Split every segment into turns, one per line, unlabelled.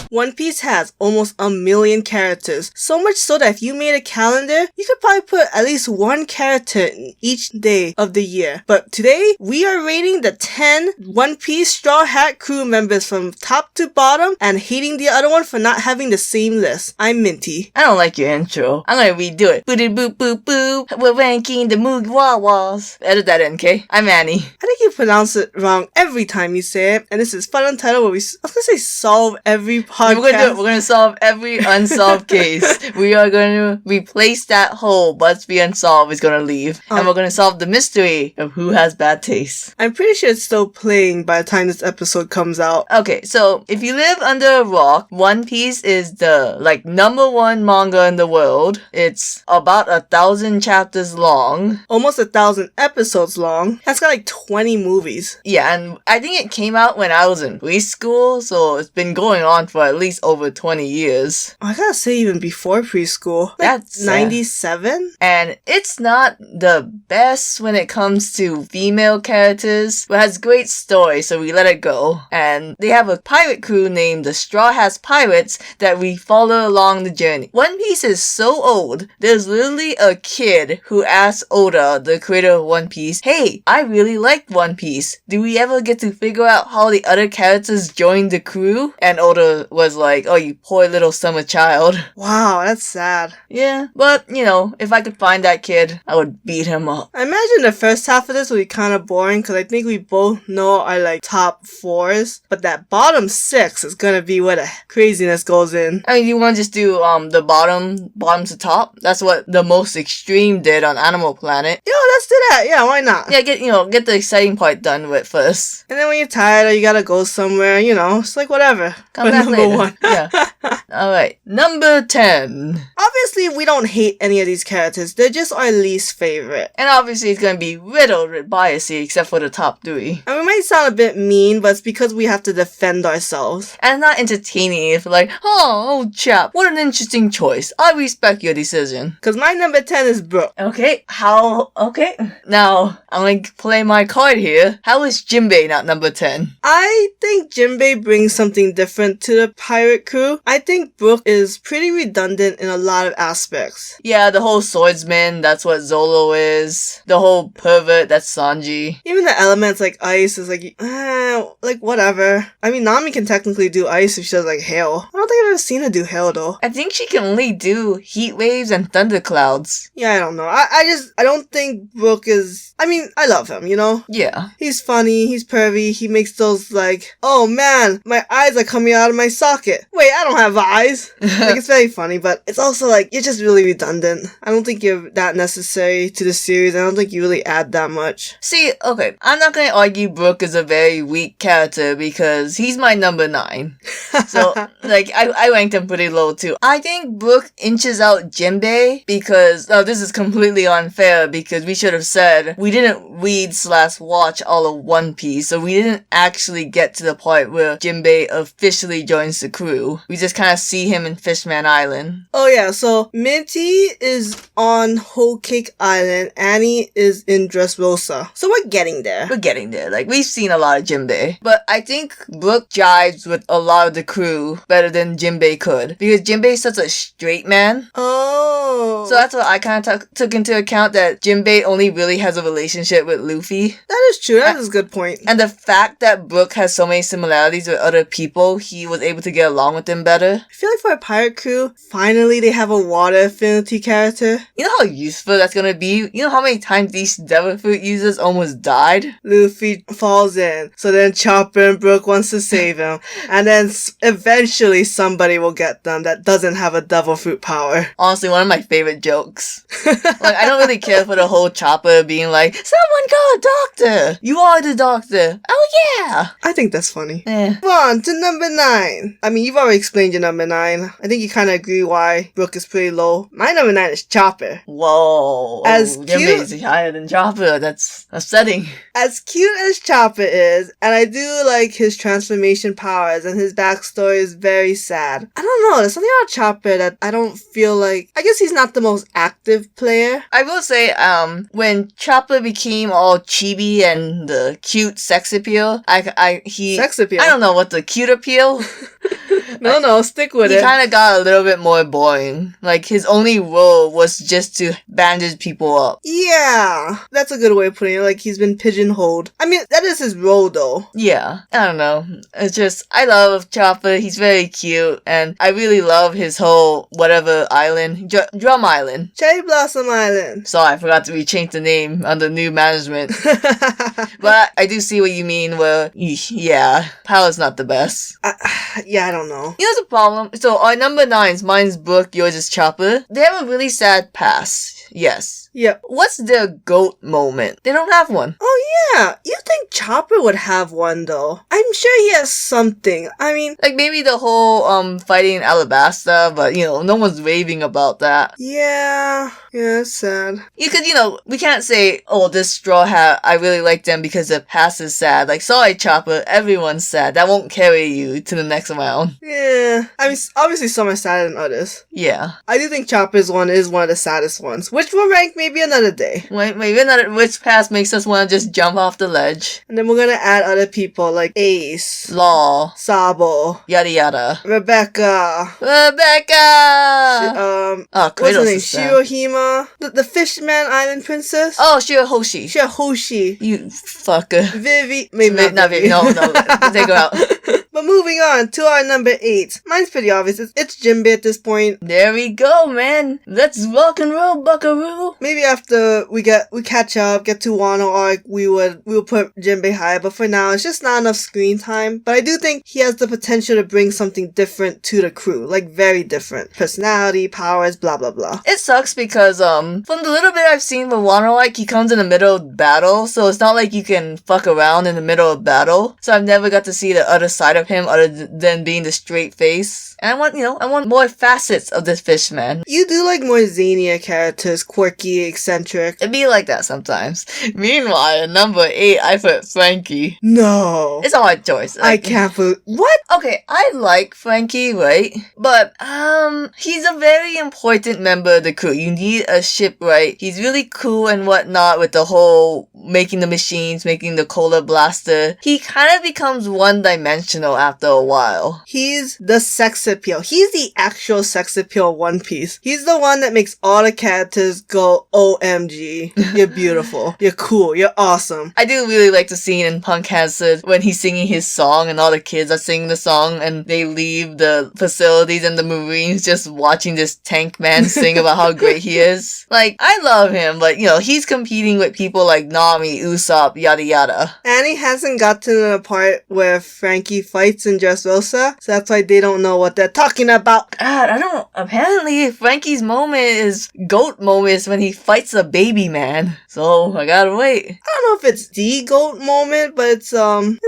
One Piece has almost 1 million characters, so much so that if you made a calendar, you could probably put at least one character in each day of the year. But today, we are rating the 10 One Piece Straw Hat Crew members from top to bottom and hating the other one for not having the same list. I'm Minty.
I don't like your intro. I'm gonna redo it. Boop boop boop boop. We're ranking the Mugiwaras. Edit that in, okay? I'm Annie.
I think you pronounce it wrong every time you say it, and this is FunUntitled where I was gonna say solve every podcast.
We're gonna do it. We're gonna solve every unsolved case. We are gonna replace that hole Let's Be Unsolved is gonna leave. And we're gonna solve the mystery of who has bad taste.
I'm pretty sure it's still playing by the time this episode comes out.
Okay, so if you live under a rock, One Piece is the #1 manga in the world. It's about 1,000 chapters long.
Almost 1,000 episodes long. That's got 20 movies.
Yeah, and I think it came out when I was in preschool, so it's been going on for at least over 20 years.
I gotta say even before preschool.
That's
97?
And it's not the best when it comes to female characters, but it has great story, so we let it go. And they have a pirate crew named the Straw Hat Pirates that we follow along the journey. One Piece is so old, there's literally a kid who asked Oda, the creator of One Piece, hey, I really like One Piece. Do we ever get to figure out how the other characters joined the crew? And Oda was like, oh, you poor little summer child.
Wow, that's sad.
Yeah, but, if I could find that kid, I would beat him up.
I imagine the first half of this will be kind of boring because I think we both know our top 4s, but that bottom 6 is gonna be where the craziness goes in.
I mean, you want to just do the bottom to top? That's what the most extreme did on Animal Planet.
Yo, let's do that. Yeah, why not?
Yeah, get the exciting part done with first.
And then when you're tired or you gotta go somewhere, it's like whatever.
Come back later. 1. Yeah. Alright. Number 10.
Obviously, we don't hate any of these characters. They're just our least favorite.
And obviously, it's gonna be riddled with biasy, except for the top 3.
And we might sound a bit mean, but it's because we have to defend ourselves.
And it's not entertaining if oh, old chap, what an interesting choice. I respect your decision.
Because my number 10 is Brook.
Okay, okay. Now, I'm gonna play my card here. How is Jinbei not number 10?
I think Jinbei brings something different to the pirate crew. I think Brook is pretty redundant in a lot of aspects.
Yeah, the whole swordsman, that's what Zolo is. The whole pervert, that's Sanji.
Even the elements like ice is whatever. I mean, Nami can technically do ice if she does hail. I don't think I've ever seen her do hail though.
I think she can only do heat waves and thunderclouds.
Yeah, I don't know. I don't think Brook is... I mean, I love him,
Yeah.
He's funny, he's pervy, he makes those oh man, my eyes are coming out of my socket. Wait, I don't have eyes. It's very funny, but it's also you're just really redundant. I don't think you're that necessary to the series. I don't think you really add that much.
See, okay, I'm not gonna argue Brook is a very weak character because he's my number 9. So, I ranked him pretty low too. I think Brook inches out Jinbei because, this is completely unfair because we should have said we didn't read/watch all of One Piece, so we didn't actually get to the part where Jinbei officially joins the crew. We just kind of see him in Fishman Island.
Oh yeah, so Minty is on Whole Cake Island, Annie is in Dressrosa. So we're getting there.
We're getting there. We've seen a lot of Jinbei. But I think Brook jives with a lot of the crew better than Jinbei could. Because Jinbei is such a straight man.
Oh.
So that's what I kind of took into account, that Jinbei only really has a relationship with Luffy.
That is true. That is a good point.
And the fact that Brook has so many similarities with other people, he was able to get along with them better.
I feel like for a pirate crew, finally they have a water affinity character.
You know how useful that's gonna be? You know how many times these devil fruit users almost died?
Luffy falls in, so then Chopper and Brook wants to save him, and then eventually somebody will get them that doesn't have a devil fruit power.
Honestly, one of my favorite jokes. I don't really care for the whole Chopper being someone call a doctor! You are the doctor! Oh yeah!
I think that's funny.
Eh.
Move on to number 9. 9. I mean, you've already explained your number 9. I think you kind of agree why Brooke is pretty low. My number 9 is Chopper.
Whoa.
As
You're
cute-
amazing higher than Chopper. That's upsetting.
As cute as Chopper is, and I do like his transformation powers, and his backstory is very sad. I don't know, there's something about Chopper that I don't feel like... I guess he's not the most active player.
I will say, when Chopper became all chibi and the cute sex appeal,
Sex appeal?
I don't know what the cute appeal.
No, stick with
He
it.
kind of got a little bit more boring. Like, his only role was just to bandage people up.
Yeah, that's a good way of putting it. Like, he's been pigeonholed. I mean, that is his role, though.
Yeah, I don't know. It's just, I love Chopper. He's very cute. And I really love his whole whatever island. Drum Island.
Cherry Blossom Island.
Sorry, I forgot to change the name under new management. But I do see what you mean where, yeah, Power's not the best.
Yeah, I don't know.
You know the problem? So our number 9's, mine's Brooke, yours is Chopper. They have a really sad past. Yes.
Yep.
What's their GOAT moment? They don't have one.
Oh yeah, you think Chopper would have one though? I'm sure he has something. I mean,
Like maybe the whole fighting in Alabasta, but you know, no one's raving about that.
yeah, it's sad.
You could, you know, we can't say, oh, this Straw Hat, I really like them because the past is sad. Like, sorry, Chopper, everyone's sad. That won't carry you to the next round.
Yeah, I mean, obviously some are sadder than others.
Yeah.
I do think Chopper's one is one of the saddest ones, which we'll rank maybe another day.
Wait, maybe another which past makes us want to just jump off the ledge.
And then we're gonna add other people like Ace,
Law,
Sabo,
yada yada.
Rebecca,
Rebecca!
oh,
Oh,
what's her
Kratos
name?
is sad.
Shirohima, the Fishman Island Princess.
Oh, Shirahoshi.
Shirahoshi,
You fucker.
Vivi, maybe not
Vivi. No, take her out.
But moving on to our number 8. Mine's pretty obvious. It's Jinbei at this point.
There we go, man. Let's rock and roll, buckaroo.
Maybe after we catch up, get to Wano arc, we'll put Jinbei higher. But for now, it's just not enough screen time. But I do think he has the potential to bring something different to the crew, like very different personality, powers, blah blah blah.
It sucks because from the little bit I've seen with Wano, like he comes in the middle of battle, so it's not like you can fuck around in the middle of battle. So I've never got to see the other side of him other than being the straight face. And I want more facets of this fish man.
You do like more zanier characters, quirky, eccentric.
It'd be like that sometimes. Meanwhile, at number 8, I put Frankie.
No,
It's a hard choice.
I can't believe what.
Okay, I like Frankie, right? But, he's a very important member of the crew. You need a shipwright. He's really cool and whatnot with the whole making the machines, making the cola blaster. He kind of becomes one-dimensional after a while.
He's the sex appeal. He's the actual sex appeal One Piece. He's the one that makes all the characters go, OMG, you're beautiful, you're cool, you're awesome.
I do really like the scene in Punk Hazard when he's singing his song and all the kids are singing the song and they leave the facilities and the Marines just watching this tank man sing about how great he is. Like, I love him, but you know, he's competing with people like Nami, Usopp, yada yada.
And he hasn't got to the part where Frankie fights in Dressrosa, so that's why they don't know what they're talking about.
God, I don't know. Apparently, Frankie's moment is GOAT moments when he fights a baby man. So, I gotta wait.
I don't know if it's the GOAT moment, but it's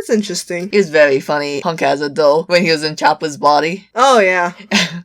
interesting.
It was very funny, Punk Hazard though, when he was in Chopper's body.
Oh yeah.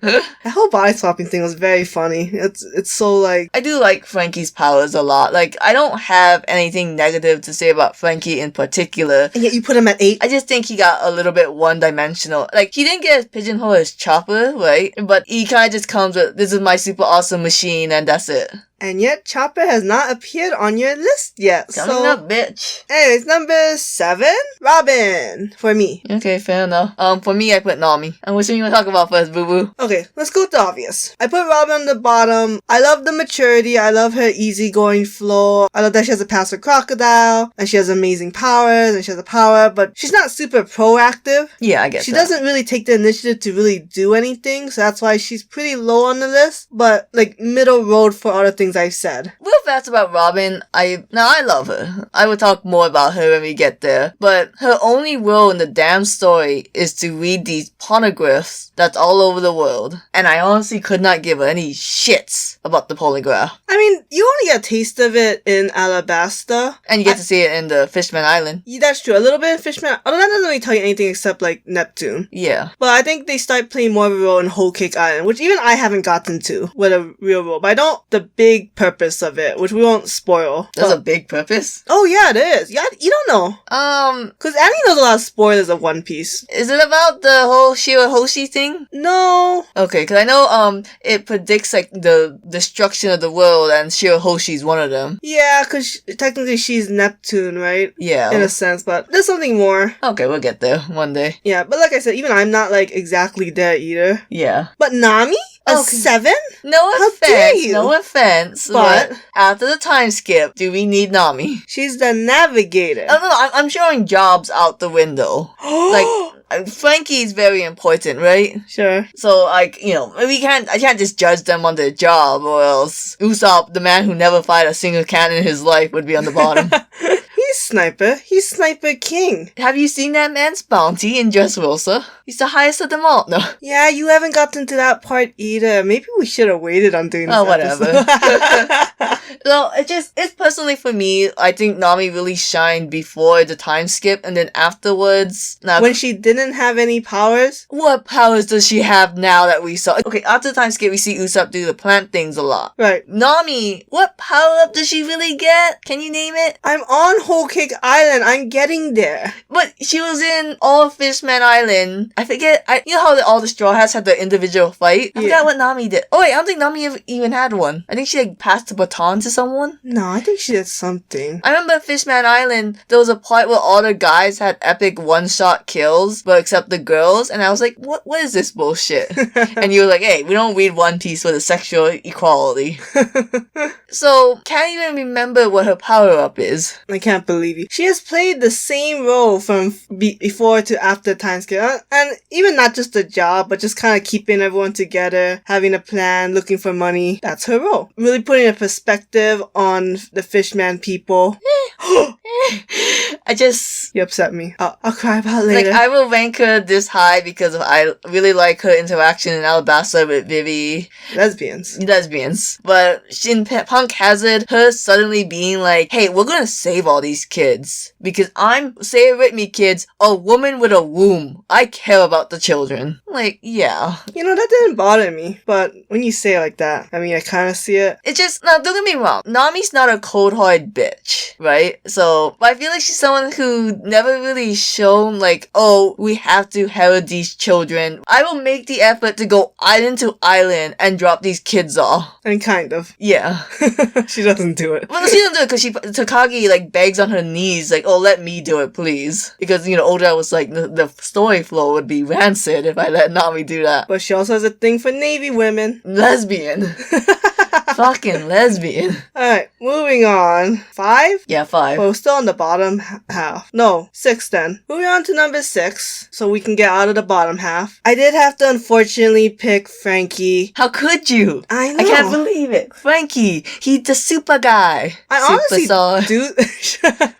That whole body swapping thing was very funny. It's so like...
I do like Frankie's powers a lot. Like, I don't have anything negative to say about Frankie in particular.
And yet you put him at 8?
I just think he got a little bit one-dimensional. Like, he didn't get pigeonholed as Chopper, right? But he kind of just comes with, this is my super awesome machine, and that's it.
And yet Chopper has not appeared on your list yet.
Coming up, bitch.
Anyways, number 7, Robin, for me.
Okay, fair enough. For me, I put Nami. And which one you want to talk about first, boo-boo?
Okay, let's go with the obvious. I put Robin on the bottom. I love the maturity. I love her easygoing flow. I love that she has a pass for Crocodile, and she has amazing powers, and she has a power, but she's not super proactive.
Yeah, I guess
She doesn't really take the initiative to really do anything, so that's why she's pretty low on the list, but like middle road for other things things I've said.
Real fast about Robin, I love her. I will talk more about her when we get there. But her only role in the damn story is to read these polygraphs that's all over the world. And I honestly could not give her any shits about the polygraph.
I mean, you only get a taste of it in Alabasta.
And you get to see it in the Fishman Island.
Yeah, that's true. A little bit in Fishman. Although that doesn't really tell you anything except like Neptune.
Yeah.
But I think they start playing more of a role in Whole Cake Island, which even I haven't gotten to with a real role. But I don't the big purpose of it, which we won't spoil.
There's a big purpose?
Oh yeah, it is. Yeah, you don't know.
Cause
Annie knows a lot of spoilers of One Piece.
Is it about the whole Shirahoshi thing?
No.
Okay, cause I know, it predicts like the destruction of the world and Shirahoshi's one of them.
Yeah, cause technically she's Neptune, right?
Yeah.
In a sense, but there's something more.
Okay, we'll get there one day.
Yeah, but like I said, even I'm not like exactly there either.
Yeah.
But Nami? A
Okay.
7?
No
How dare
offense,
you?
no offense,
But-
but after the time skip, do we need Nami?
She's the navigator.
I don't know, I'm showing jobs out the window. Frankie's very important, right?
Sure.
So, like, you know, I can't just judge them on their job, or else Usopp, the man who never fired a single cannon in his life, would be on the bottom.
He's Sniper. He's Sniper King.
Have you seen that man's bounty in Dressrosa? He's the highest of them all. No.
Yeah, you haven't gotten to that part either. Maybe we should have waited on doing this
Whatever.
episode.
So, it's personally for me, I think Nami really shined before the time skip, and then afterwards... Now,
When she didn't have any powers?
what powers does she have now that we saw? Okay, after the time skip, we see Usopp do the plant things a lot.
Right.
Nami, what power-up does she really get? Can you name it?
I'm on Whole Cake Island. I'm getting there.
But she was in all Fishman Island. I forget, you know how all the Straw Hats had their individual fight? I
Yeah.
forgot what Nami did. Oh wait, I don't think Nami even had one. I think she like passed the baton to someone.
No, I think she did something.
I remember Fishman Island, there was a part where all the guys had epic one-shot kills, but except the girls, and I was like, what is this bullshit? And you were like, hey, we don't read One Piece for the sexual equality. So, can't even remember what her power-up is.
I can't believe you. She has played the same role from before to after time skip. And even not just the job, but just kind of keeping everyone together, having a plan, looking for money. That's her role. Really putting a perspective on the Fishman people. You upset me. I'll cry about it later.
Like, I will rank her this high because I really like her interaction in Alabasta with Vivi. Lesbians. But in Punk Hazard, her suddenly being like, hey, we're gonna save all these kids. Because say it with me, kids, a woman with a womb. I care about the children. Like, yeah.
You know, that didn't bother me. But when you say it like that, I mean, I kind of see it.
It's just, now don't get me wrong, Nami's not a cold-hearted bitch, right? So, but I feel like she's someone who never really shown like, oh, we have to herald these children. I will make the effort to go island to island and drop these kids off.
And kind of.
Yeah.
She doesn't do it.
Well, she doesn't do it because Takagi like begs on her knees like, oh, let me do it, please. Because, you know, Oda was like, the story flow would be rancid if I let Nami do that.
But she also has a thing for Navy women.
Lesbian. Fucking lesbian.
Alright, moving on. 5?
Yeah, 5.
Well, we're still on the bottom half. No, 6 then. Moving on to number 6, so we can get out of the bottom half. I did have to unfortunately pick Frankie.
How could you?
I know.
I can't believe it. Frankie, he's the super guy.
I honestly
Super
do...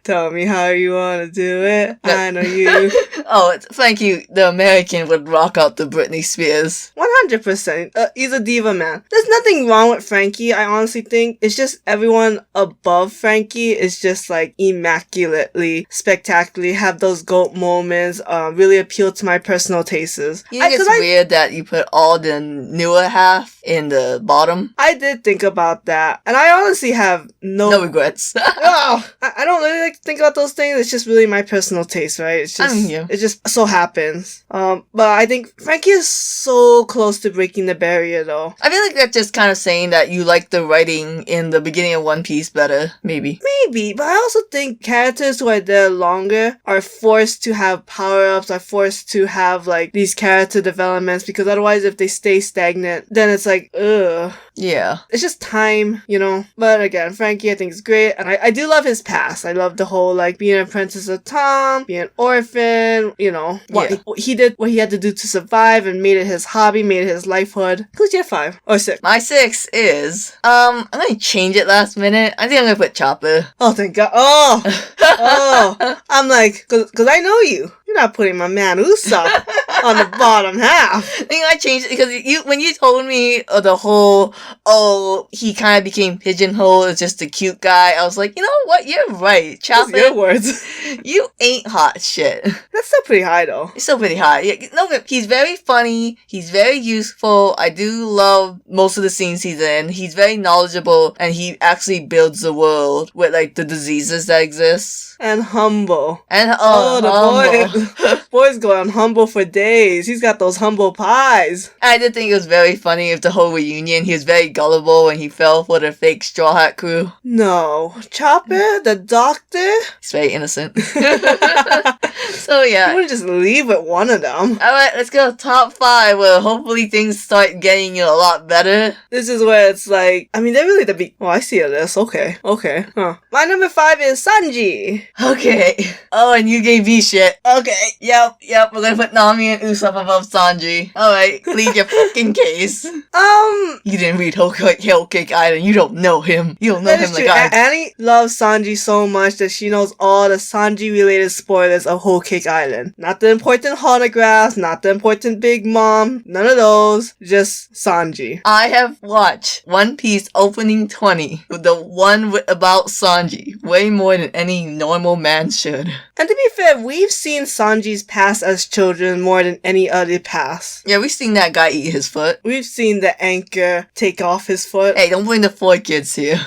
Tell me how you want to do it. I know you.
Oh, Frankie, the American, would rock out the Britney Spears.
100%. He's a diva man. There's nothing wrong with Frankie, I honestly think. It's just everyone above Frankie is just like immaculately, spectacularly, have those GOAT moments, really appeal to my personal tastes.
You think it's weird that you put all the newer half in the bottom?
I did think about that. And I honestly have no
regrets.
Oh, I don't really like to think about those things. It's just really my personal taste, right? It's just, it just so happens. But I think Frankie is so close to breaking the barrier though.
I feel like that's just kind of saying that you like the writing in the beginning of One Piece better, maybe.
Maybe, but I also think characters who are there longer are forced to have power-ups, are forced to have like these character developments, because otherwise if they stay stagnant, then it's like, ugh.
Yeah.
It's just time, you know? But again, Frankie I think is great, and I do love his past. I love the whole like being an apprentice of Tom, being an orphan, you know, what he did, what he had to do to survive and made it his hobby, made his life hood. Who's your 5 or 6?
My 6 is, I'm gonna change it last minute. I think I'm gonna put Chopper.
Oh, thank God. Oh, I'm like, cause I know you. You're not putting my man Usopp on the bottom half.
I think I changed it because when you told me the whole, he kind of became pigeonholed as just a cute guy, I was like, you know what? You're right. Chopper.
That's your words.
You ain't hot shit.
That's still pretty high though.
It's still pretty high. Yeah, no, he's very funny. He's very useful. I do love most of the scenes he's in. He's very knowledgeable, and he actually builds the world with like the diseases that exist.
And humble.
And
the boy's going humble for days. He's got those humble pies.
I did think it was very funny with the whole reunion. He was very gullible when he fell for the fake Straw Hat Crew.
No. Chopper, the doctor?
He's very innocent. So yeah.
You wouldn't just leave with one of them.
Alright, let's go top 5 where hopefully things start getting a lot better.
This is where it's like, I mean, they're really the big... Oh, I see a list. Okay. Huh. My number 5 is Sanji.
Okay. Oh, and you gave me shit. Okay. Yep. We're gonna put Nami and Usopp above Sanji. Alright, plead your fucking case.
You
didn't read Whole Cake Island. You don't know him. You don't know him like I do.
Annie loves Sanji so much that she knows all the Sanji-related spoilers of Whole Cake Island. Not the important autographs, not the important Big Mom, none of those. Just Sanji.
I have watched One Piece opening 20, the one about Sanji, way more than any normal man should.
And to be fair, we've seen Sanji's past as children more than any other past.
Yeah, we've seen that guy eat his foot.
We've seen the anchor take off his foot.
Hey, don't bring the 4 kids here.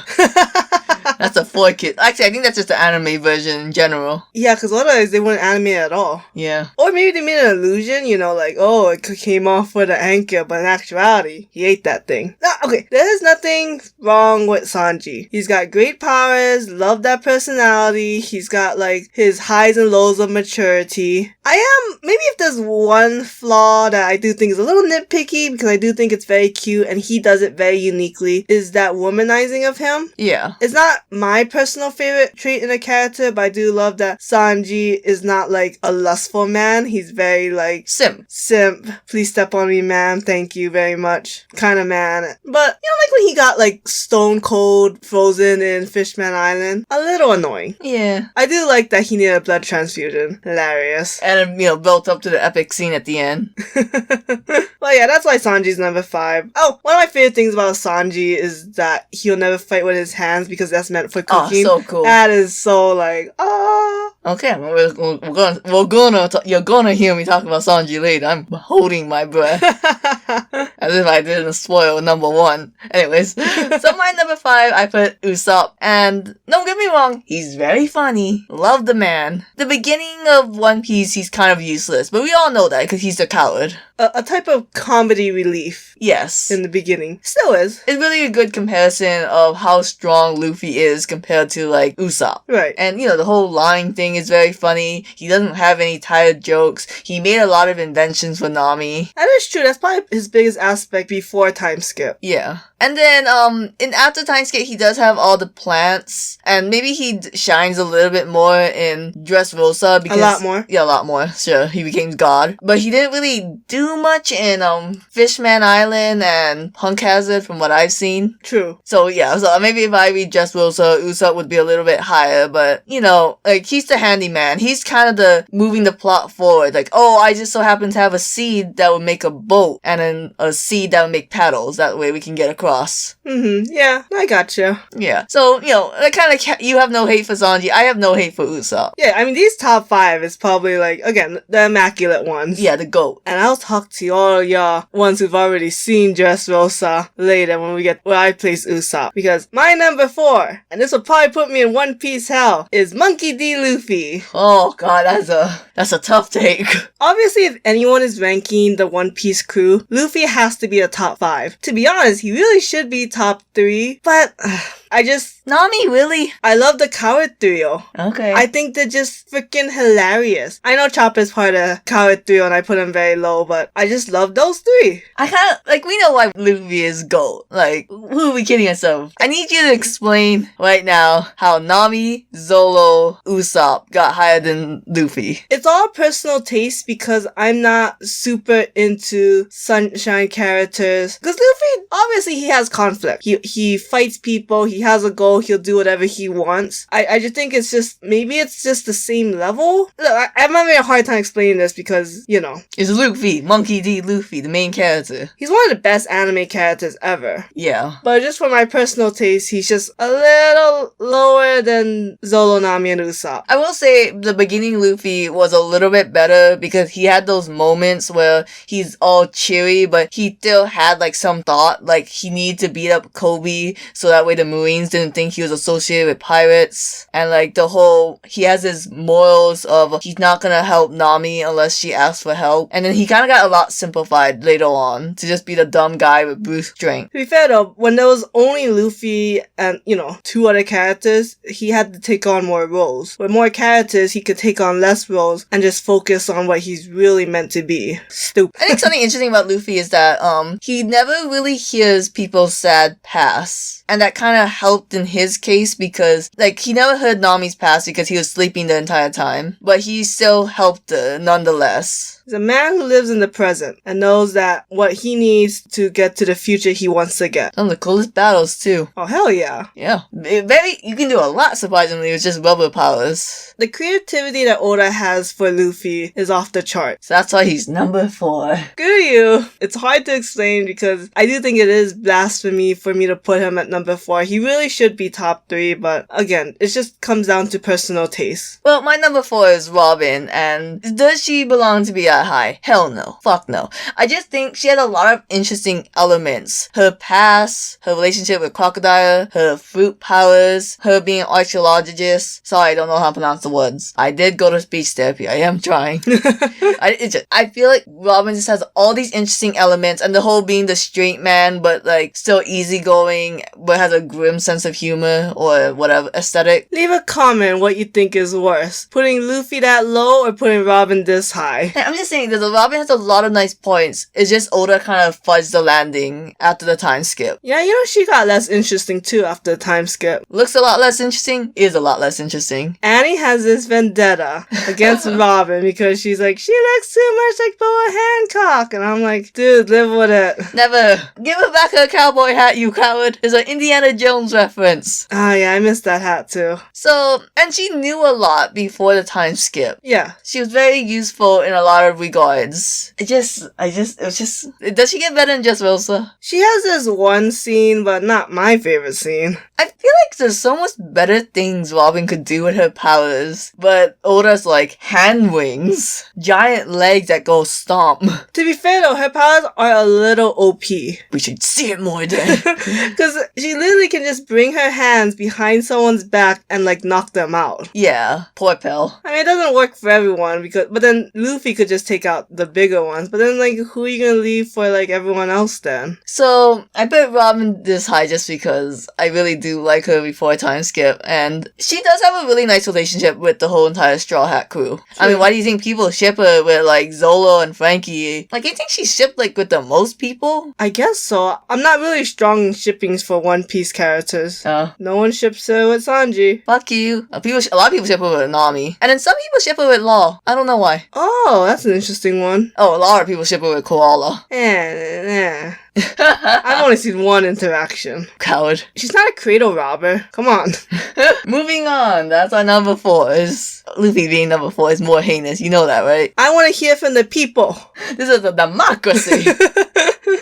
That's a 4 kid. Actually, I think that's just the anime version in general.
Yeah, because otherwise they wouldn't animate at all.
Yeah.
Or maybe they made an illusion, you know, like, oh, it came off with the anchor, but in actuality, he ate that thing. Okay, there's nothing wrong with Sanji. He's got great powers, love that personality, he's got, like, his highs and lows of maturity. Maybe if there's one flaw that I do think is a little nitpicky, because I do think it's very cute, and he does it very uniquely, is that womanizing of him.
Yeah.
It's not my personal favorite trait in a character, but I do love that Sanji is not like a lustful man. He's very like
simp.
Please step on me, ma'am. Thank you very much. Kind of man. But you know, like when he got like stone cold frozen in Fishman Island, a little annoying.
Yeah.
I do like that he needed a blood transfusion. Hilarious.
And built up to the epic scene at the end.
Well, yeah, that's why Sanji's number 5. Oh, one of my favorite things about Sanji is that he'll never fight with his hands because that's meant for cooking.
Oh, so cool.
That is so like,
Okay, you're gonna hear me talk about Sanji later. I'm holding my breath. As if I didn't spoil number 1. Anyways, so my number 5, I put Usopp. And don't get me wrong, he's very funny. Love the man. The beginning of One Piece, he's kind of useless. But we all know that because he's a coward.
A type of comedy relief.
Yes.
In the beginning. Still is.
It's really a good comparison of how strong Luffy is compared to, like, Usopp.
Right.
And, the whole lying thing is very funny. He doesn't have any tired jokes. He made a lot of inventions for Nami.
That is true. That's probably his biggest aspect before time skip.
Yeah. And then, in After Time Skip, he does have all the plants. And maybe he shines a little bit more in Dressrosa because...
A lot more?
Yeah, a lot more. Sure, he became God. But he didn't really do much in, Fishman Island and Punk Hazard from what I've seen.
True.
So, yeah, maybe if I read Dressrosa, Usopp would be a little bit higher. But, like, he's the handyman. He's kind of the moving the plot forward. Like, oh, I just so happen to have a seed that would make a boat. And then a seed that would make paddles. That way we can get across.
Yeah, I gotcha.
Yeah. So, that kind of, you have no hate for Sanji. I have no hate for Usopp.
Yeah, I mean, these top 5 is probably, like, again, the immaculate ones.
Yeah, the GOAT.
And I'll talk to all y'all ones who've already seen Dressrosa later when we get where I place Usopp. Because my number 4, and this will probably put me in One Piece hell, is Monkey D. Luffy.
Oh, God, that's a tough take.
Obviously, if anyone is ranking the One Piece crew, Luffy has to be a top 5. To be honest, he really should be top 3, but
Nami, really?
I love the coward trio.
Okay.
I think they're just freaking hilarious. I know Chopper's part of coward trio and I put him very low, but I just love those three.
I kind of, like, we know why Luffy is GOAT. Like, who are we kidding ourselves? I need you to explain right now how Nami, Zolo, Usopp got higher than Luffy.
It's all personal taste because I'm not super into sunshine characters. Because Luffy, obviously he has conflict. He fights people, he has a goal, he'll do whatever he wants. I just think it's just, maybe it's just the same level? Look, I'm having a hard time explaining this because, you know.
It's Luffy, Monkey D. Luffy, the main character.
He's one of the best anime characters ever.
Yeah.
But just for my personal taste, he's just a little lower than Zolo, Nami, and Usopp.
I will say the beginning Luffy was a little bit better because he had those moments where he's all cheery, but he still had like some thought, like he needed to beat up Kobe so that way the Marines didn't think he was associated with pirates. And like the whole, he has his morals of he's not gonna help Nami unless she asks for help. And then he kind of got a lot simplified later on to just be the dumb guy with brute strength.
To be fair though, when there was only Luffy and, you know, two other characters, he had to take on more roles. With more characters, he could take on less roles and just focus on what he's really meant to be. Stupid.
I think something interesting about Luffy is that he never really hears people's sad past. And that kind of helped in his case because, like, he never heard Nami's past because he was sleeping the entire time. But he still helped her nonetheless.
He's a man who lives in the present and knows that what he needs to get to the future he wants to get.
Some of the coolest battles too.
Oh, hell yeah.
Yeah. You can do a lot surprisingly with just rubber powers.
The creativity that Oda has for Luffy is off the charts.
So that's why he's number 4.
Good you. It's hard to explain because I do think it is blasphemy for me to put him at number 4. He really should be top 3, but again, it just comes down to personal taste.
Well, my number 4 is Robin, and does she belong to be that high? Hell no. Fuck no. I just think she had a lot of interesting elements. Her past, her relationship with Crocodile, her fruit powers, her being an archaeologist. Sorry, I don't know how to pronounce the words. I did go to speech therapy. I am trying. I feel like Robin just has all these interesting elements, and the whole being the straight man, but like still easygoing, but has a grim sense of humor or whatever aesthetic.
Leave a comment what you think is worse. Putting Luffy that low or putting Robin this high.
I'm just saying that the Robin has a lot of nice points. It's just Oda kind of fudged the landing after the time skip.
Yeah, you know, she got less interesting too after the time skip.
Looks a lot less interesting, is a lot less interesting.
Annie has this vendetta against Robin because she's like, she looks too much like Boa Hancock. And I'm like, dude, live with it.
Never. Give her back her cowboy hat, you coward. It's an Indiana Jones reference.
Ah, yeah, I missed that hat too.
So, and she knew a lot before the time skip.
Yeah.
She was very useful in a lot of regards. Does she get better than just Rosa?
She has this one scene, but not my favorite scene.
I feel like there's so much better things Robin could do with her powers, but Oda's like hand wings, giant legs that go stomp.
To be fair though, her powers are a little OP.
We should see it more then.
Because she literally can just bring her hands behind someone's back and like knock them out.
Yeah, poor Pell.
I mean, it doesn't work for everyone but then Luffy could just take out the bigger ones. But then like, who are you gonna leave for like everyone else then?
So I put Robin this high just because I really do like her before time skip, and she does have a really nice relationship with the whole entire Straw Hat crew. True. I mean, why do you think people ship her with like Zolo and Frankie? Like, you think she shipped like with the most people?
I guess so. I'm not really strong in shippings for One Piece characters. No one ships her with Sanji.
Fuck you. A lot of people ship her with Nami, and then some people ship her with Law. I don't know why.
Oh, that's an interesting one.
Oh, a lot of people ship her with Koala.
I've only seen one interaction.
Coward.
She's not a cradle robber. Come on.
Moving on. That's our number 4. Luffy being number 4 is more heinous. You know that, right?
I want to hear from the people.
This is a democracy.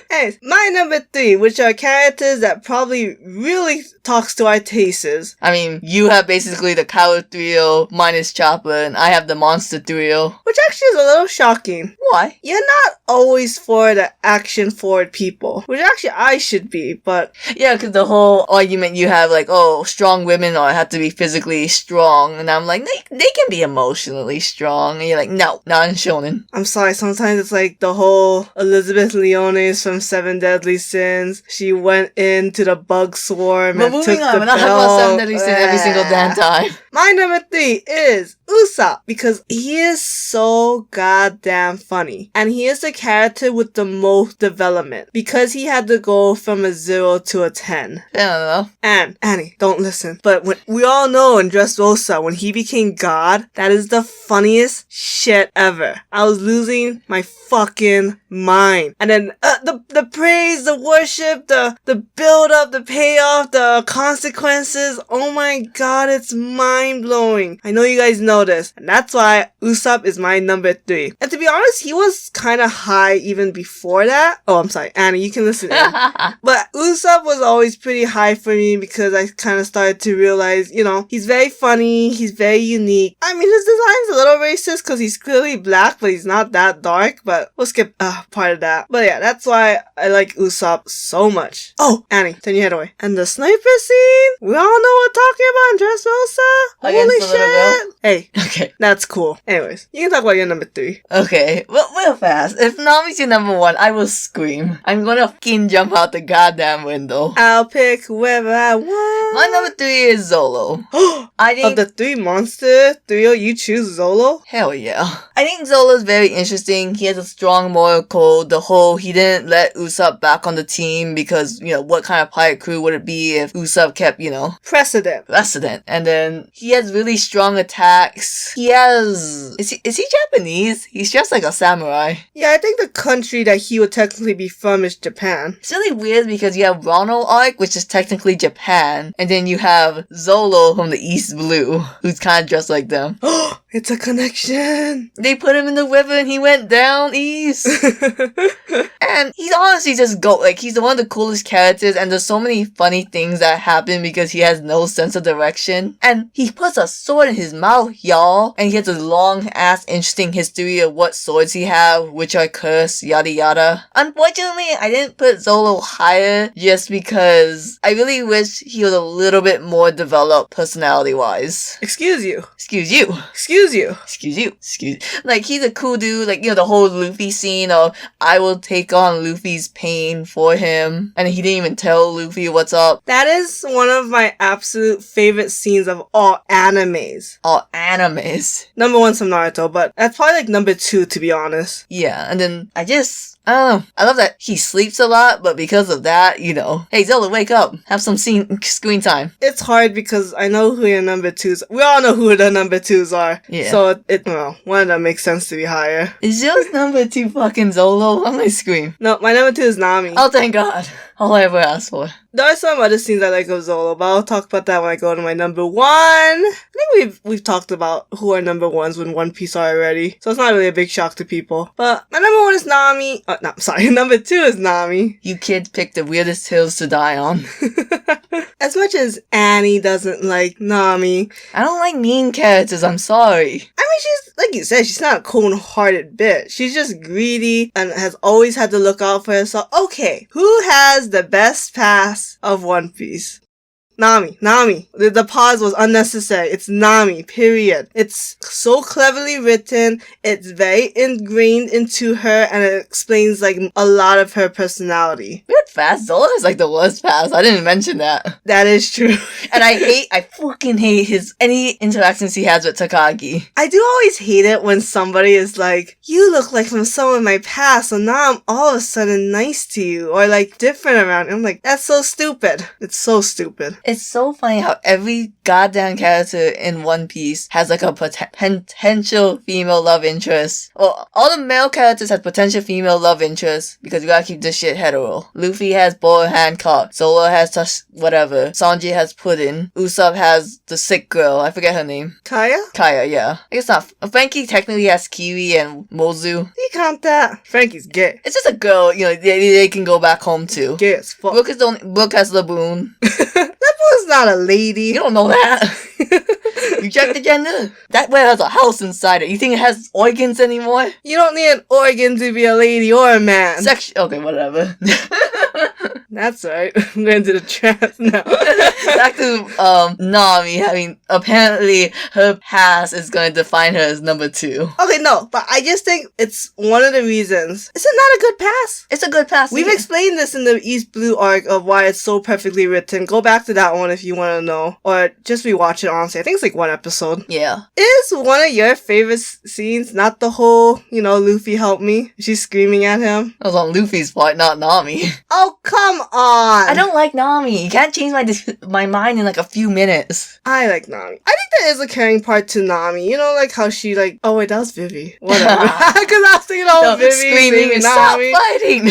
Anyways, my number 3, which are characters that probably really talks to our tastes.
I mean, you have basically the coward trio minus Chopper, and I have the monster trio.
Which actually is a little shocking.
Why?
You're not always for the action-forward people. Which actually I should be, but...
Yeah, because the whole argument you have, like, oh, strong women or have to be physically strong. And I'm like, they can be emotionally strong. And you're like, no, not in shonen.
I'm sorry, sometimes it's like the whole Elizabeth Leone is from Seven Deadly Sins. She went into the bug swarm
But
and
moving
took
on,
the
we're not talking about 7 Deadly Sins every single damn
belt.
time.
My number 3 is Usopp because he is so goddamn funny. And he is the character with the most development because he had to go from a 0 to a 10.
I don't know.
And Annie, don't listen. But we all know in Dressrosa, when he became God, that is the funniest shit ever. I was losing my fucking mind. And then the praise, the worship, the build up, the payoff, the consequences. Oh my god, it's mind blowing. I know you guys know this, and that's why Usopp is my number 3. And to be honest, he was kind of high even before that. Oh, I'm sorry, Annie, you can listen in. But Usopp was always pretty high for me because I kind of started to realize, he's very funny, he's very unique. I mean, his design's a little racist because he's clearly black, but he's not that dark, but we'll skip part of that. But yeah, that's why I like Usopp so much. Oh, Annie, turn your head away. And the sniper scene? We all know what I'm talking about in Dressrosa. Holy shit. Hey,
Okay.
that's cool. Anyways, you can talk about your number 3.
Okay, well, real fast. If Nami's your number 1, I will scream. I'm gonna fucking jump out the goddamn window.
I'll pick whoever I want.
My number 3 is Zolo. I think...
Of the 3 monster trio, you choose Zolo?
Hell yeah. I think Zolo's very interesting. He has a strong moral code. The whole, he didn't let Usopp back on the team because, what kind of pirate crew would it be if Usopp kept, precedent. And then he has really strong attacks. He has... Is he Japanese? He's just like a samurai.
Yeah, I think the country that he would technically be from is Japan.
It's really weird because you have Ronald Arc, which is technically Japan, and then you have Zolo from the East Blue, who's kind of dressed like them.
It's a connection!
They put him in the river and he went down east. And he's honestly just he's one of the coolest characters, and there's so many funny things that happen because he has no sense of direction. And he puts a sword in his mouth, y'all, and he has a long ass interesting history of what swords he have, which are cursed, yada yada. Unfortunately, I didn't put Zolo higher just because I really wish he was a little bit more developed personality wise.
Excuse you.
Like, he's a cool dude, the whole Luffy scene of, I will take on Luffy's pain for him, and he didn't even tell Luffy what's up.
That is one of my absolute favorite scenes of all animes. Number 1's from Naruto, but that's probably number 2 to be honest.
Yeah, and then I don't know. I love that he sleeps a lot, but because of that, hey Zolo, wake up. Have some screen time.
It's hard because I know who your number 2s. We all know who the number 2s are. Yeah. So one of them makes sense to be higher.
Is yours number 2 fucking Zolo? I'm gonna scream.
No, my number 2 is Nami.
Oh, thank God. All I ever asked for.
There are some other scenes I like of Zolo, but I'll talk about that when I go to my number 1. I think we've talked about who our number 1s in One Piece are already, so it's not really a big shock to people. But my number 1 is Nami. Number 2 is Nami.
You kids picked the weirdest hills to die on.
As much as Annie doesn't like Nami,
I don't like mean characters, I'm sorry.
I mean, she's, like you said, she's not a cold-hearted bitch. She's just greedy and has always had to look out for herself. Okay, who has the best pass of One Piece? Nami. The pause was unnecessary. It's Nami, period. It's so cleverly written. It's very ingrained into her, and it explains, a lot of her personality.
Weird fast. Zolo is, the worst pass. I didn't mention that.
That is true.
And I fucking hate any interactions he has with Takagi.
I do always hate it when somebody is like, you look like from someone in my past, so now I'm all of a sudden nice to you, or, different around you. I'm like, that's so stupid. It's so stupid.
It's so funny how every goddamn character in One Piece has a potential female love interest. Well, all the male characters have potential female love interest because we gotta keep this shit hetero. Luffy has Boa Hancock. Zolo has whatever. Sanji has Puddin. Usopp has the sick girl. I forget her name.
Kaya,
yeah. I guess not. Frankie technically has Kiwi and Mozu.
You count that. Frankie's gay.
It's just a girl, they can go back home to.
Gay as fuck.
Brooke has Laboon.
Laboon's not a lady.
You don't know that. You checked the gender? That whale has a house inside it. You think it has organs anymore?
You don't need an organ to be a lady or a man.
Okay, whatever.
That's right. I'm going to the trap now.
Back to Nami. I mean, apparently her past is going to define her as number 2.
Okay, no, but I just think it's one of the reasons. Is it not a good pass?
It's a good pass.
We've explained this in the East Blue arc of why it's so perfectly written. Go back to that one if you want to know. Or just rewatch it, honestly. I think it's like one episode.
Yeah.
Is one of your favorite scenes not the whole, Luffy help me? She's screaming at him.
That was on Luffy's part, not Nami.
Oh, come on!
I don't like Nami. You can't change my mind in like a few minutes.
I like Nami. I think there is a caring part to Nami. You know, like how she oh wait, that was Vivi. Whatever. Because I was thinking, Vivi
screaming and
Nami.
stop fighting.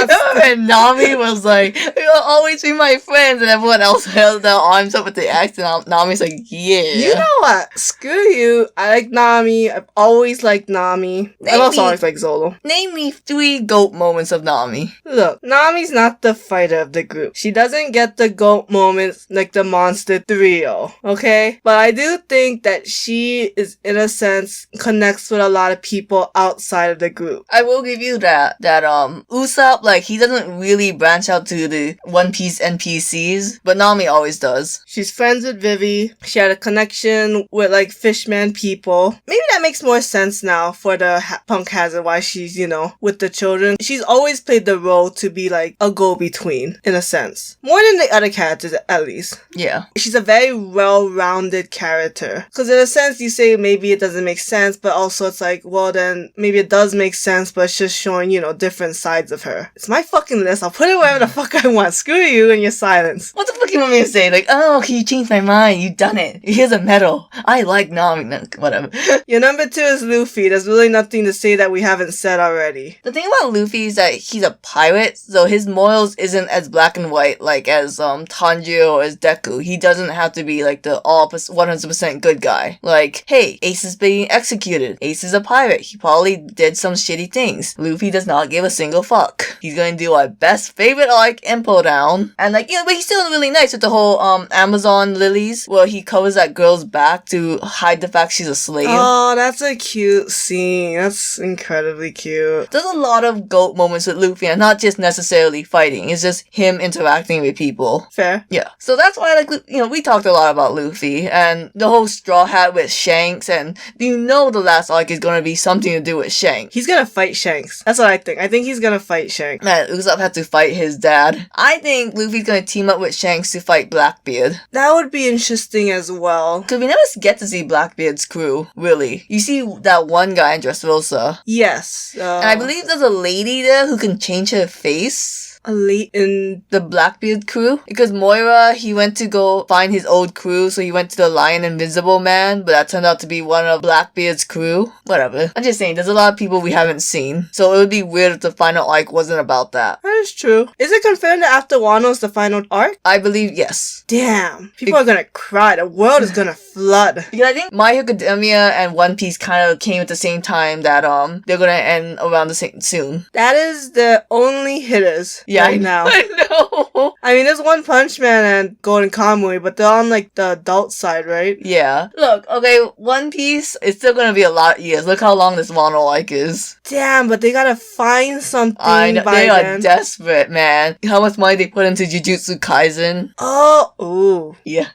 No,
and Nami was like, "You'll always be my friends," and everyone else held their arms up with the axe, and Nami's like, "Yeah."
You know what? Screw you. I like Nami. I've always liked Nami. I've also always liked Zolo.
Name me 3 GOAT moments of Nami.
Look, Nami's not the fighter of the group. She doesn't get the GOAT moments like the Monster Trio, okay? But I do think that she is, in a sense, connects with a lot of people outside of the group.
I will give you that Usopp, he doesn't really branch out to the One Piece NPCs, but Nami always does.
She's friends with Vivi. She had a connection with, Fishman people. Maybe that makes more sense now for the Punk Hazard, why she's, with the children. She's always played the role to be, a go-between, in a sense. More than the other characters, at least.
Yeah.
She's a very well-rounded character. Because in a sense, you say maybe it doesn't make sense, but also it's well then, maybe it does make sense, but it's just showing, different sides of her. It's my fucking list. I'll put it wherever the fuck I want. Screw you and your silence.
What the fuck you want me to say? Can you change my mind? You done it. Here's a medal. I like Nami. No, whatever.
Your number 2 is Luffy. There's really nothing to say that we haven't said already.
The thing about Luffy is that he's a pirate, so his morals isn't as black and white as Tanjiro or as Deku. He doesn't have to be the all 100% good guy. Hey, Ace is being executed. Ace is a pirate. He probably did some shitty things. Luffy does not give a single fuck. He's gonna do our best favorite arc, Impo Down. And but he's still really nice with the whole Amazon lilies, where he covers that girl's back to hide the fact she's a slave.
Oh, that's a cute scene. That's incredibly cute.
There's a lot of GOAT moments with Luffy, and not just necessarily fighting. It's just him interacting with people.
Fair.
Yeah. So that's why, we talked a lot about Luffy, and the whole Straw Hat with Shanks, and the last arc is gonna be something to do with Shanks.
He's gonna fight Shanks. That's what I think. I think he's gonna fight Shanks.
Man, Usopp had to fight his dad. I think Luffy's gonna team up with Shanks to fight Blackbeard.
That would be interesting as well.
Cause we never get to see Blackbeard's crew, really. You see that one guy in Dressrosa.
Yes.
And I believe there's a lady there who can change her face.
A late in
the Blackbeard crew, because Moira, he went to go find his old crew, so he went to the Lion Invisible Man, but that turned out to be one of Blackbeard's crew. Whatever. I'm just saying, there's a lot of people we haven't seen, so it would be weird if the final arc wasn't about that.
That is true. Is it confirmed that after Wano's the final arc?
I believe yes.
Damn. People are gonna cry. The world is gonna flood.
Because I think My Hero Academia and One Piece kind of came at the same time that they're gonna end around the same soon.
That is the only hitters.
Yeah,
right now.
I know.
I mean, there's One Punch Man and Golden Kamuy, but they're on the adult side, right?
Yeah. Look, okay, One Piece, it's still gonna be a lot of years. Look how long this Wano arc is.
Damn, but they gotta find something
I know,
by
they
then.
are desperate, man. How much money they put into Jujutsu Kaisen?
Oh, ooh.
Yeah.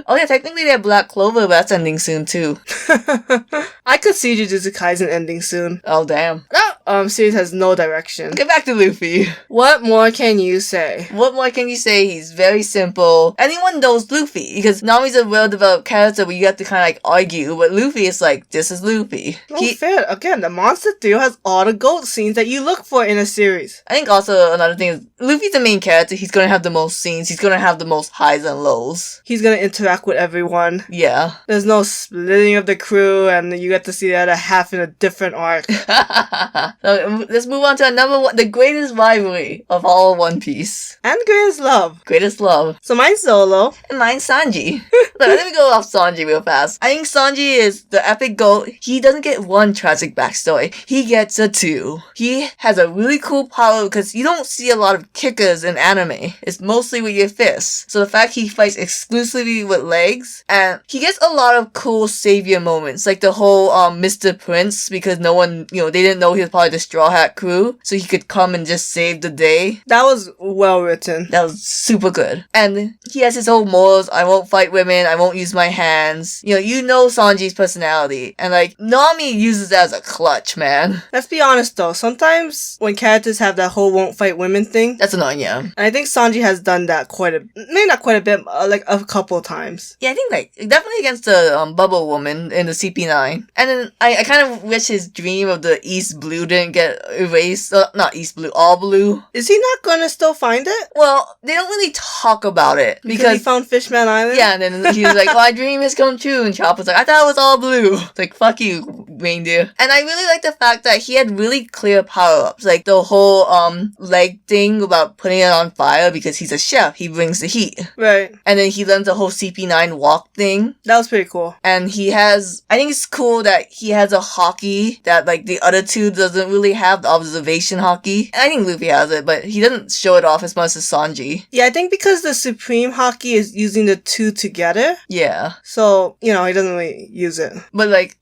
Oh yeah, technically they have Black Clover, but that's ending soon too.
I could see Jujutsu Kaisen ending soon.
Oh damn.
That series has no direction.
Get back to Luffy.
What more can you say?
What more can you say? He's very simple. Anyone knows Luffy, because Nami's a well-developed character where you have to kind of argue, but Luffy is this is Luffy.
No fair. Again, the Monster Trio has all the GOAT scenes that you look for in a series.
I think also another thing is, Luffy's the main character, he's gonna have the most scenes, he's gonna have the most highs and lows.
He's gonna interact with everyone.
Yeah.
There's no splitting of the crew, and you get to see the other half in a different arc.
So let's move on to number one, the greatest rivalry of all One Piece.
And greatest love.
Greatest love.
So mine's Zolo.
And mine's Sanji. Let me go off Sanji real fast. I think Sanji is the epic goat. He doesn't get one tragic backstory. He gets a two. He has a really cool power because you don't see a lot of kickers in anime. It's mostly with your fists. So the fact he fights exclusively with legs, and he gets a lot of cool savior moments, like the whole Mr. Prince, because no one, they didn't know he was part of the Straw Hat Crew, so he could come and just save the day.
That was well written.
That was super good. And he has his whole morals. I won't fight women. I won't use my hands. You know Sanji's personality. And like, Nami uses that as a clutch, man.
Let's be honest though, sometimes when characters have that whole won't fight women thing,
that's annoying, yeah.
And I think Sanji has done that maybe not quite a bit, like a couple times.
Yeah, I think like, definitely against the Bubble Woman in the CP9. And then I kind of wish his dream of the East Blue didn't get erased. Not East Blue, All Blue.
Is he not gonna still find it?
Well, they don't really talk about it.
Because he found Fishman Island?
Yeah, and then he was like, my dream has come true. And Chopper's like, I thought it was all blue. It's like, fuck you, reindeer. And I really like the fact that he had really clear power-ups. Like the whole leg thing about putting it on fire because he's a chef. He brings the heat.
Right.
And then he learns the whole CP9 walk thing.
That was pretty cool.
And I think it's cool that he has a hockey that like the other two doesn't really have, the observation hockey. I think Luffy has it, but he doesn't show it off as much as Sanji.
Yeah, I think because the Supreme hockey is using the two together.
Yeah.
So, he doesn't really use it.
But like,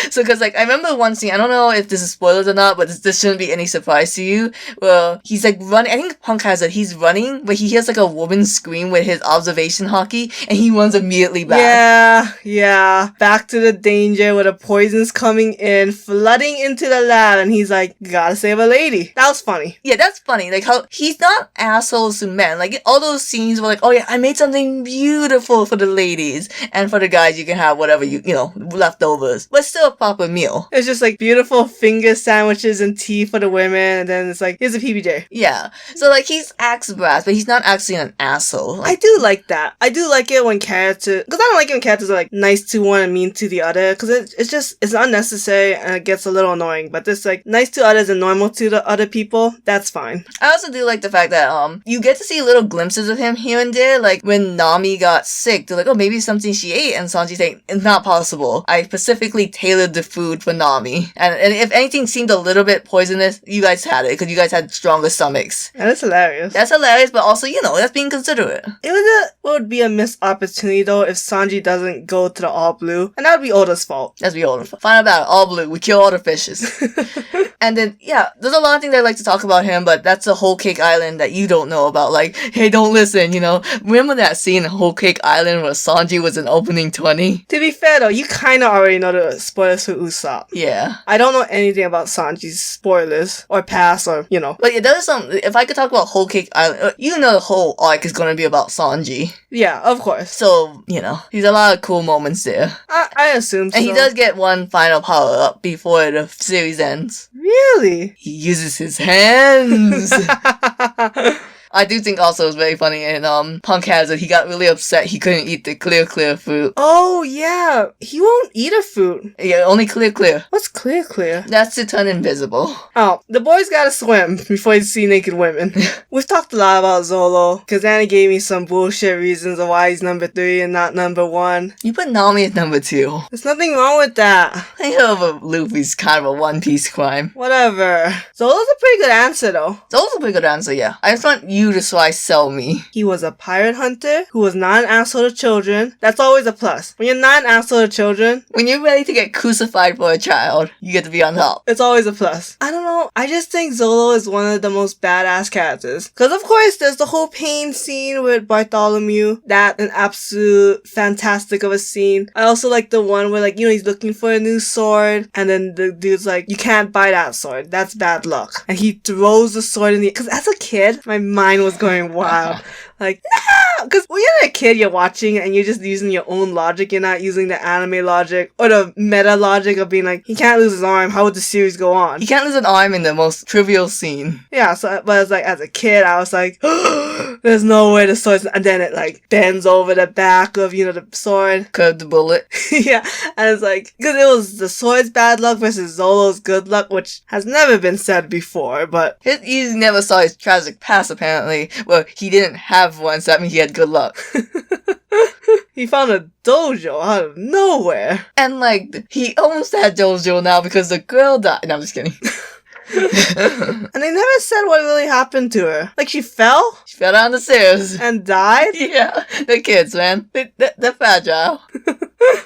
so cause like, I remember one scene, I don't know if this is spoilers or not, but this shouldn't be any surprise to you, where he's like running, I think Punk has it, he's running, but he hears like a woman scream with his observation hockey, and he runs immediately back.
Yeah. Back to the danger where the poison's coming in, flooding into the lab, and he's like, gotta save a lady. That was funny.
Yeah, that's funny. Like how he's not assholes to men. Like all those scenes were like, oh yeah, I made something beautiful for the ladies, and for the guys you can have whatever you leftovers, but still a proper meal.
It's just like beautiful finger sandwiches and tea for the women, and then it's like, here's a PBJ.
Yeah. So like he's acts brass, but he's not actually an asshole.
I do like that. I do like it when characters, because I don't like it when characters are like nice to one and mean to the other, because it's unnecessary and it gets a little annoying. But this like nice to others and normal to the other people, that's fine.
I also do like the fact that you get to see little glimpses of him here and there. Like when Nami got sick, they're like, oh, maybe it's something she ate, and Sanji's saying it's not possible. I specifically tailored the food for Nami, and if anything seemed a little bit poisonous, you guys had it because you guys had stronger stomachs.
And that's hilarious.
That's hilarious, but also that's being considerate.
It would be a missed opportunity though if Sanji doesn't go to the All Blue, and that would be Oda's fault.
That's be Oda's fault. Final battle, All Blue. We kill all the fishes. And then there's a lot of things I'd like to talk about him, but that's a Whole Cake Island that you don't know about. Like, hey, don't listen. Remember that scene in Whole Cake Island where Sanji was in opening 20?
To be fair though, you kind of already know the spoilers for Usopp.
Yeah.
I don't know anything about Sanji's spoilers or past or But
yeah, there's some. If I could talk about Whole Cake Island, the whole arc is gonna be about Sanji.
Yeah, of course.
So there's a lot of cool moments there.
I assume so.
And he does get one final power up before the series ends.
Really?
He uses his hands. I do think also it's very funny in Punk Hazard, he got really upset he couldn't eat the clear fruit.
Oh yeah, he won't eat a fruit.
Yeah, only clear.
What's clear?
That's to turn invisible.
Oh, the boys gotta swim before they see naked women. We've talked a lot about Zolo, because Annie gave me some bullshit reasons of why he's number 3 and not number 1.
You put Nami at number 2.
There's nothing wrong with that.
I think of Luffy's kind of a One Piece crime.
Whatever. Zolo's a pretty good answer though.
Zolo's a pretty good answer, yeah. I just want you to sell me.
He was a pirate hunter who was not an asshole to children. That's always a plus. When you're not an asshole to children,
when you're ready to get crucified for a child, you get to be on top.
It's always a plus. I don't know. I just think Zolo is one of the most badass characters. Because of course, there's the whole pain scene with Bartholomew. That an absolute fantastic of a scene. I also like the one where he's looking for a new sword, and then the dude's like, you can't buy that sword. That's bad luck. And he throws the sword in the... Because as a kid, my mind was going wild. Like, no! Because when you're a kid, you're watching and you're just using your own logic. You're not using the anime logic or the meta logic of being like, he can't lose his arm. How would the series go on?
He can't lose an arm in the most trivial scene.
Yeah, so, but it's like, as a kid, I was like, there's no way the sword's, and then it like bends over the back of, the sword.
Curved the bullet.
Yeah, and it's like, because it was the sword's bad luck versus Zolo's good luck, which has never been said before, but...
He never saw his tragic past, apparently. Well, he didn't have one, so that means he had good luck.
He found a dojo out of nowhere.
And, like, he almost had dojo now because the girl died. No, I'm just kidding.
And they never said what really happened to her. Like, she fell?
She fell down the stairs.
And died?
Yeah, they're kids, man. They're fragile.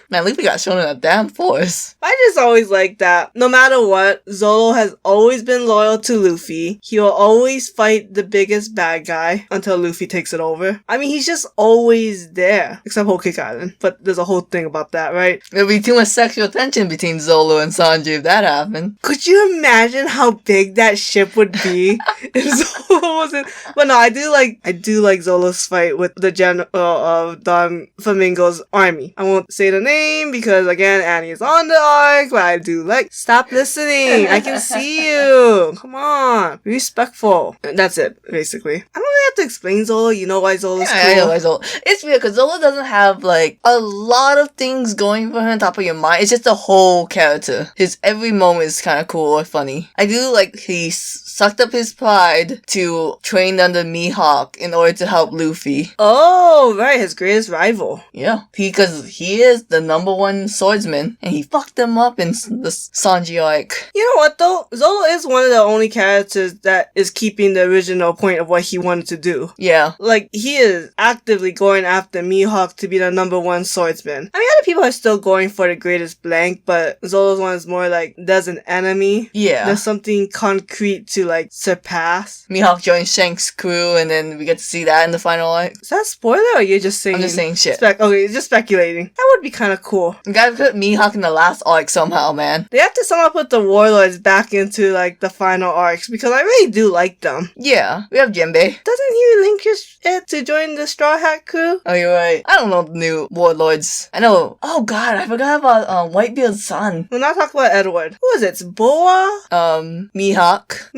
Man, Luffy got shown in a damn force.
I just always like that. No matter what, Zolo has always been loyal to Luffy. He will always fight the biggest bad guy until Luffy takes it over. I mean, he's just always there. Except Whole Cake Island. But there's a whole thing about that, right?
There'll be too much sexual tension between Zolo and Sanji if that happened.
Could you imagine how big that ship would be if Zolo wasn't... But no, I do like Zolo's fight with the general of Don Flamingo's army. I won't say the name because, again, Annie is on the arc, but I do like... Stop listening! I can see you! Come on! Be respectful. That's it, basically. I don't really have to explain Zolo. You know why Zolo's cool.
I know why Zolo. It's weird because Zolo doesn't have, like, a lot of things going for him on top of your mind. It's just the whole character. His every moment is kind of cool or funny. I do like he sucked up his pride to train under Mihawk in order to help Luffy.
Oh, right, his greatest rival.
Yeah, because he is the #1 swordsman, and he fucked him up in the Sanji arc.
You know what, though? Zolo is one of the only characters that is keeping the original point of what he wanted to do.
Yeah.
Like, he is actively going after Mihawk to be the #1 swordsman. I mean, other people are still going for the greatest blank, but Zolo's one is more like, there's an enemy.
Yeah.
There's something concrete to, like, surpass.
Mihawk joins Shanks' crew, and then we get to see that in the final arc.
Is that a spoiler, or you're just saying...
I'm just saying shit.
Okay, just speculating. That would be kind of cool.
You gotta put Mihawk in the last arc somehow, man.
They have to somehow put the warlords back into, like, the final arcs, because I really do like them.
Yeah, we have Jinbei.
Doesn't he relinquish it to join the Straw Hat Crew?
Oh, you're right. I don't know the new warlords. I know. Oh god, I forgot about Whitebeard's son.
We're not talking about Edward. Who is it? It's Boa?
Mihawk.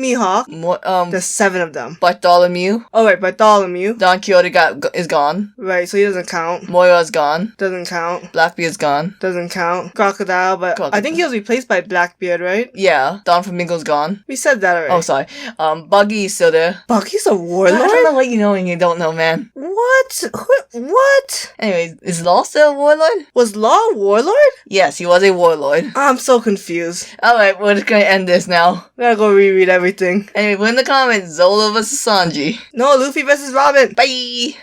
There's 7 of them.
Bartholomew.
Oh, right, Bartholomew.
Don Quixote is gone.
Right, so he doesn't count.
Moira's gone.
Doesn't count.
Blackbeard's gone.
Doesn't count. Crocodile, but I think he was replaced by Blackbeard, right?
Yeah, Don Flamingo's gone.
We said that already.
Oh, sorry. Buggy's still there.
Buggy's a warlord?
I don't know what you know and you don't know, man.
What? What?
Anyways, is Law still a warlord?
Was Law a warlord?
Yes, he was a warlord.
I'm so confused.
Alright, we're just gonna end this now.
We gotta go reread everything.
Anyway, put in the comments, Zolo vs. Sanji.
No, Luffy versus Robin.
Bye!